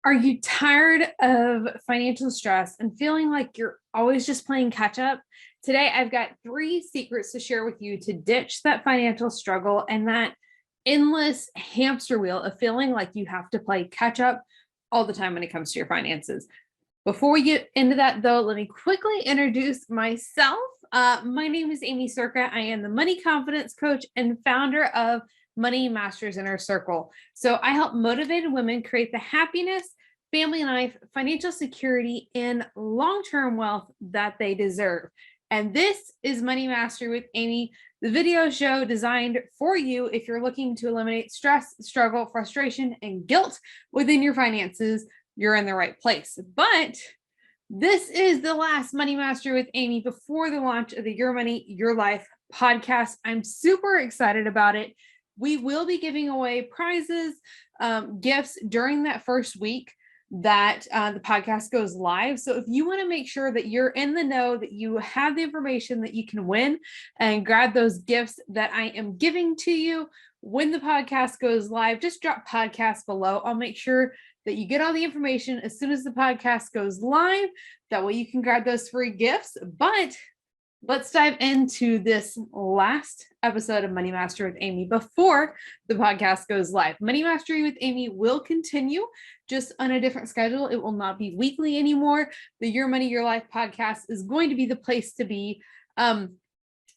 Are you tired of financial stress and feeling like you're always just playing catch up? Today, I've got 3 secrets to share with you to ditch that financial struggle and that endless hamster wheel of feeling like you have to play catch up all the time when it comes to your finances. Before we get into that, though, let me quickly introduce myself. My name is Aimee Cerka. I am the money confidence coach and founder of Money Masters Inner Circle. So I help motivated women create the happiness, family life, financial security, and long-term wealth that they deserve. And this is Money Mastery with Aimee, the video show designed for you if you're looking to eliminate stress, struggle, frustration, and guilt within your finances. You're in the right place. But this is the last Money Mastery with Aimee before the launch of the Your Money, Your Life podcast. I'm super excited about it. We will be giving away prizes, gifts during that first week that the podcast goes live. So if you want to make sure that you're in the know, that you have the information that you can win and grab those gifts that I am giving to you when the podcast goes live, just drop podcast below. I'll make sure that you get all the information as soon as the podcast goes live. That way you can grab those free gifts. But let's dive into this last episode of Money Mastery with Aimee before the podcast goes live. Money Mastery with Aimee will continue just on a different schedule. It will not be weekly anymore. The Your Money, Your Life podcast is going to be the place to be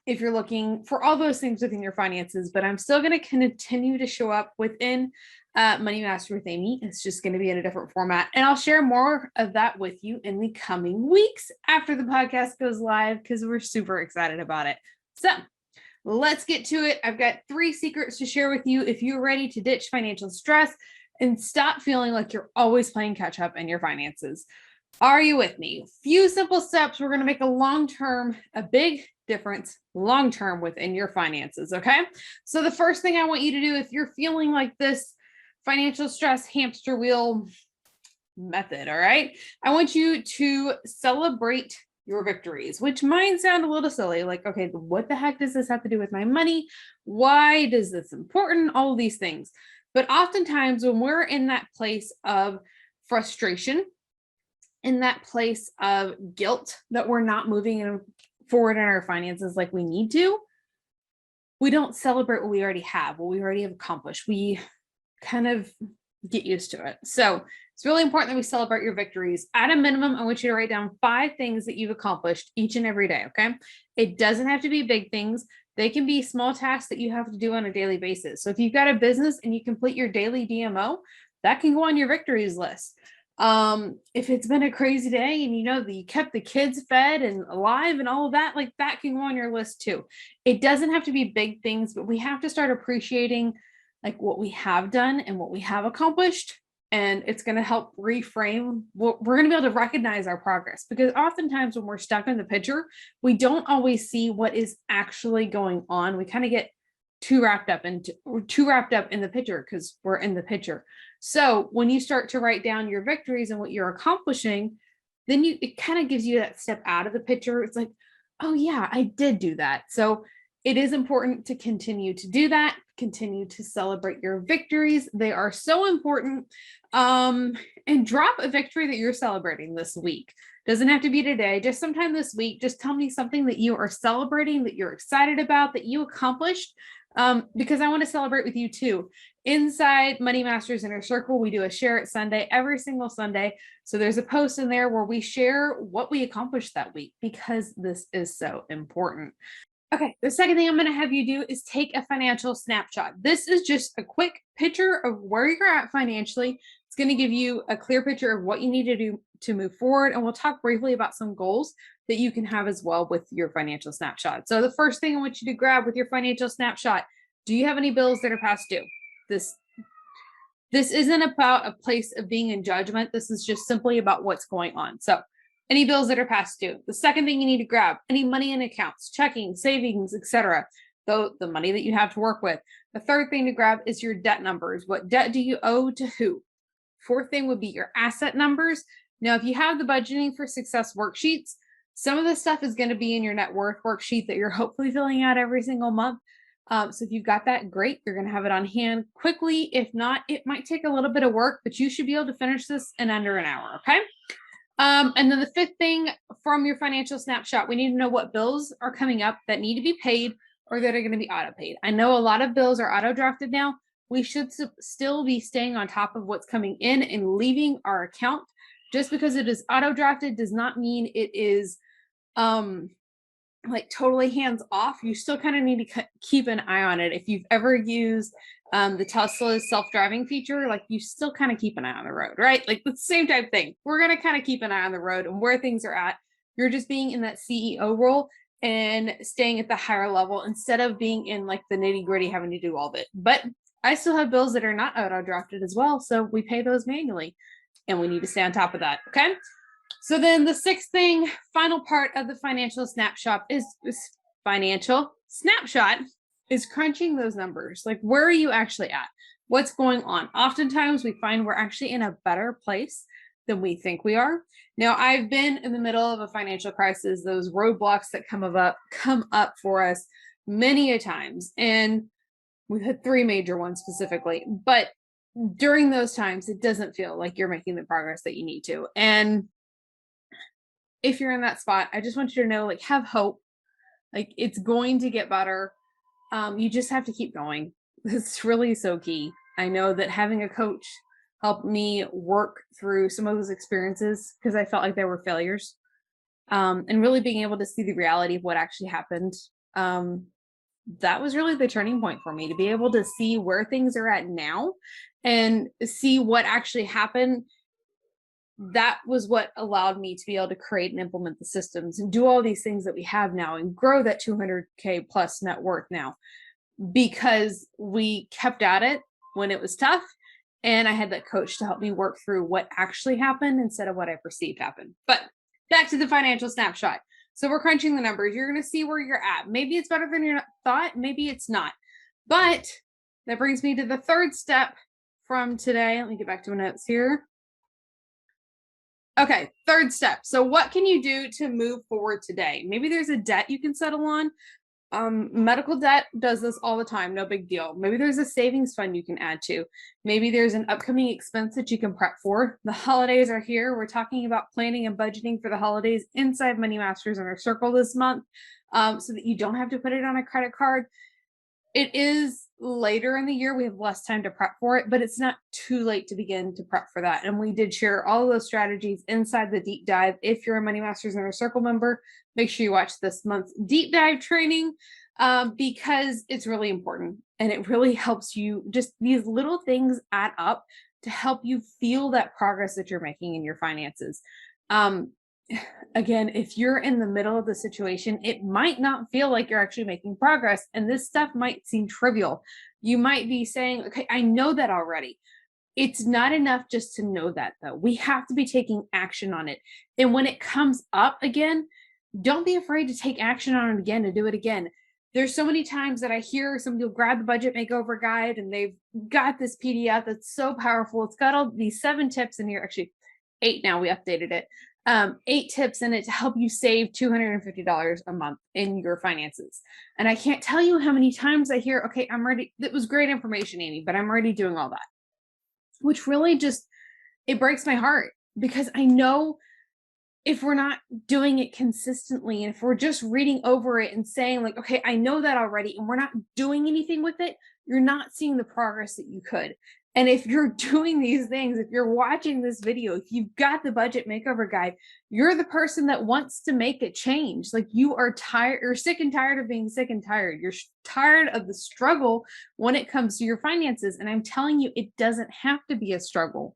if you're looking for all those things within your finances, but I'm still going to continue to show up within Money Master with Aimee. It's just going to be in a different format. And I'll share more of that with you in the coming weeks after the podcast goes live because we're super excited about it. So let's get to it. I've got 3 secrets to share with you if you're ready to ditch financial stress and stop feeling like you're always playing catch up in your finances. Are you with me? Few simple steps. We're going to make a big difference long-term within your finances. Okay. So the first thing I want you to do, if you're feeling like this financial stress hamster wheel method, all right, I want you to celebrate your victories, which might sound a little silly. Like, okay, what the heck does this have to do with my money? Why is this important? All of these things. But oftentimes when we're in that place of frustration, in that place of guilt that we're not moving forward in our finances like we need to, we don't celebrate what we already have, what we already have accomplished. We kind of get used to it. So it's really important that we celebrate your victories. At a minimum, I want you to write down 5 things that you've accomplished each and every day, okay? It doesn't have to be big things. They can be small tasks that you have to do on a daily basis. So if you've got a business and you complete your daily DMO, that can go on your victories list. If it's been a crazy day and you know that you kept the kids fed and alive and all of that, like that can go on your list too. It doesn't have to be big things, but we have to start appreciating like what we have done and what we have accomplished. And it's going to help reframe what we're going to be able to recognize our progress, because oftentimes when we're stuck in the picture, we don't always see what is actually going on. We kind of get too wrapped up in the picture because we're in the picture. So when you start to write down your victories and what you're accomplishing, then it kind of gives you that step out of the picture. It's like, oh yeah, I did do that. So it is important to continue to do that, continue to celebrate your victories. They are so important. And drop a victory that you're celebrating this week. Doesn't have to be today, just sometime this week. Just tell me something that you are celebrating, that you're excited about, that you accomplished. Because I want to celebrate with you too. Inside Money Masters Inner Circle, we do a Share It Sunday every single Sunday. So there's a post in there where we share what we accomplished that week because this is so important. Okay, the second thing I'm going to have you do is take a financial snapshot. This is just a quick picture of where you're at financially. It's going to give you a clear picture of what you need to do to move forward. And we'll talk briefly about some goals that you can have as well with your financial snapshot. So the first thing I want you to grab with your financial snapshot, do you have any bills that are past due? This isn't about a place of being in judgment. This is just simply about what's going on. So any bills that are past due. The second thing you need to grab, any money in accounts, checking, savings, etc. The money that you have to work with. The third thing to grab is your debt numbers. What debt do you owe to who? Fourth thing would be your asset numbers. Now, if you have the budgeting for success worksheets, some of this stuff is going to be in your net worth worksheet that you're hopefully filling out every single month. So if you've got that, great. You're going to have it on hand quickly. If not, it might take a little bit of work, but you should be able to finish this in under an hour. Okay. And then the fifth thing from your financial snapshot, we need to know what bills are coming up that need to be paid or that are going to be auto paid. I know a lot of bills are auto drafted now. We should still be staying on top of what's coming in and leaving our account. Just because it is auto drafted does not mean it is like totally hands off. You still kind of need to keep an eye on it. If you've ever used the Tesla's self-driving feature, like you still kind of keep an eye on the road, right? Like the same type thing. We're going to kind of keep an eye on the road and where things are at. You're just being in that CEO role and staying at the higher level instead of being in like the nitty gritty, having to do all of it. But I still have bills that are not auto drafted as well. So we pay those manually and we need to stay on top of that. Okay. So then the sixth thing, final part of the financial snapshot is crunching those numbers. Like, where are you actually at? What's going on? Oftentimes we find we're actually in a better place than we think we are. Now, I've been in the middle of a financial crisis, those roadblocks that come up for us many a times. And we've had three major ones specifically, but during those times, it doesn't feel like you're making the progress that you need to. And if you're in that spot, I just want you to know, like, have hope. Like, it's going to get better. You just have to keep going. It's really so key. I know that having a coach helped me work through some of those experiences because I felt like they were failures. And really being able to see the reality of what actually happened. That was really the turning point for me, to be able to see where things are at now and see what actually happened. That was what allowed me to be able to create and implement the systems and do all these things that we have now and grow that 200K plus net worth now, because we kept at it when it was tough. And I had that coach to help me work through what actually happened instead of what I perceived happened. But back to the financial snapshot. So we're crunching the numbers. You're going to see where you're at. Maybe it's better than you thought. Maybe it's not. But that brings me to the third step from today. Let me get back to my notes here. Okay, third step. So what can you do to move forward today? Maybe there's a debt you can settle on. Medical debt does this all the time. No big deal. Maybe there's a savings fund you can add to. Maybe there's an upcoming expense that you can prep for. The holidays are here. We're talking about planning and budgeting for the holidays inside Money Masters Inner Circle this month, so that you don't have to put it on a credit card. It is later in the year. We have less time to prep for it, but it's not too late to begin to prep for that. And we did share all of those strategies inside the deep dive. If you're a Money Masters Inner Circle member, make sure you watch this month's deep dive training, because it's really important and it really helps you. Just these little things add up to help you feel that progress that you're making in your finances. Again, if you're in the middle of the situation, it might not feel like you're actually making progress. And this stuff might seem trivial. You might be saying, okay, I know that already. It's not enough just to know that, though. We have to be taking action on it. And when it comes up again, don't be afraid to take action on it again, to do it again. There's so many times that I hear somebody will grab the budget makeover guide and they've got this PDF that's so powerful. It's got all these 7 tips in here, actually 8 now, we updated it. 8 tips in it to help you save $250 a month in your finances. And I can't tell you how many times I hear, okay, I'm ready. That was great information, Aimee, but I'm already doing all that, which really just, it breaks my heart, because I know if we're not doing it consistently, and if we're just reading over it and saying like, okay, I know that already, and we're not doing anything with it, you're not seeing the progress that you could. And if you're doing these things, if you're watching this video, if you've got the budget makeover guide, you're the person that wants to make a change. Like, you are tired, you're sick and tired of being sick and tired. You're tired of the struggle when it comes to your finances. And I'm telling you, it doesn't have to be a struggle,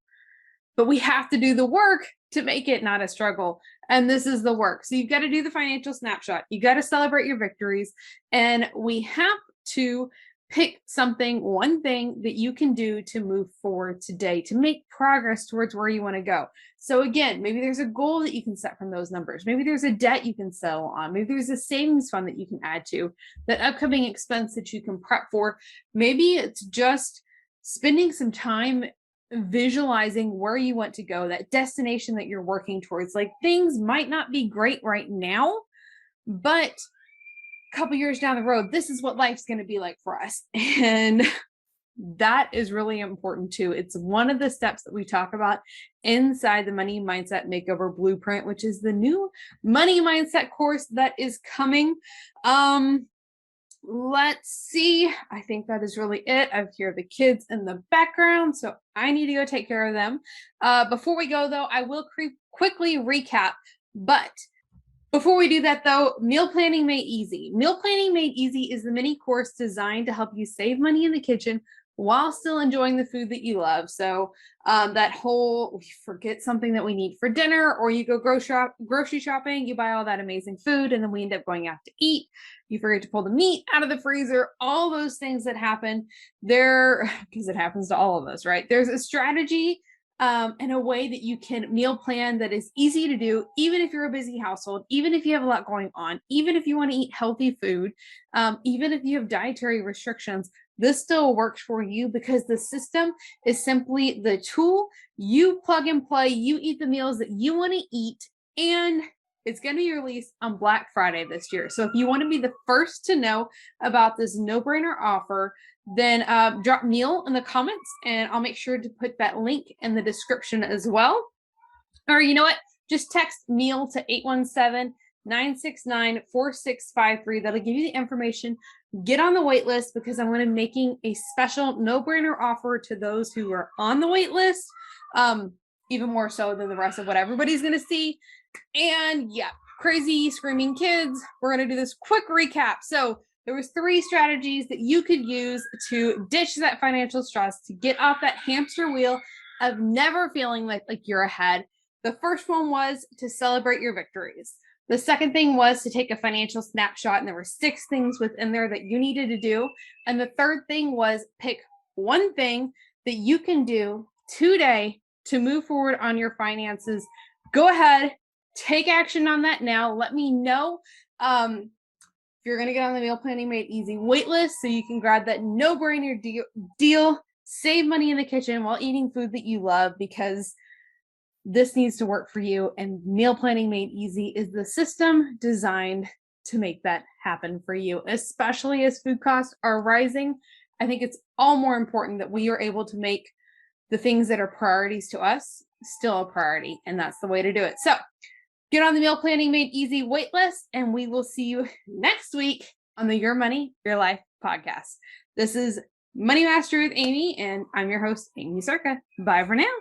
but we have to do the work to make it not a struggle. And this is the work. So you've got to do the financial snapshot. You got to celebrate your victories. And we have to pick one thing that you can do to move forward today, to make progress towards where you want to go. So again, maybe there's a goal that you can set from those numbers. Maybe there's a debt you can settle on. Maybe there's a savings fund that you can add to, that upcoming expense that you can prep for. Maybe it's just spending some time visualizing where you want to go, that destination that you're working towards. Like, things might not be great right now, but couple years down the road, this is what life's going to be like for us. And that is really important too. It's one of the steps that we talk about inside the Money Mindset Makeover Blueprint, which is the new money mindset course that is coming. Let's see. I think that is really it. I hear the kids in the background, so I need to go take care of them. Before we go though, I will quickly recap, but before we do that though, Meal Planning Made Easy. Meal Planning Made Easy is the mini course designed to help you save money in the kitchen while still enjoying the food that you love. So that whole, we forget something that we need for dinner, or you go grocery shopping, you buy all that amazing food, and then we end up going out to eat. You forget to pull the meat out of the freezer, all those things that happen there, because it happens to all of us, right? There's a strategy and a way that you can meal plan that is easy to do, even if you're a busy household, even if you have a lot going on, even if you want to eat healthy food, even if you have dietary restrictions. This still works for you because the system is simply the tool. You plug and play, you eat the meals that you want to eat, and it's going to be released on Black Friday this year. So if you want to be the first to know about this no-brainer offer, then drop meal in the comments, and I'll make sure to put that link in the description as well. Or you know what? Just text meal to 817-969-4653. That'll give you the information. Get on the wait list, because I'm going to be making a special no-brainer offer to those who are on the wait list, even more so than the rest of what everybody's going to see. And yeah, crazy screaming kids. We're going to do this quick recap. So there was 3 strategies that you could use to ditch that financial stress, to get off that hamster wheel of never feeling like you're ahead. The first one was to celebrate your victories. The second thing was to take a financial snapshot, and there were 6 things within there that you needed to do. And the third thing was pick one thing that you can do today to move forward on your finances. Go ahead, take action on that now. Let me know if you're going to get on the Meal Planning Made Easy waitlist so you can grab that no-brainer deal, save money in the kitchen while eating food that you love, because this needs to work for you. And Meal Planning Made Easy is the system designed to make that happen for you, especially as food costs are rising. I think it's all more important that we are able to make the things that are priorities to us still a priority. And that's the way to do it. So get on the Meal Planning Made Easy waitlist, and we will see you next week on the Your Money, Your Life podcast. This is Money Mastery with Aimee, and I'm your host, Aimee Cerka. Bye for now.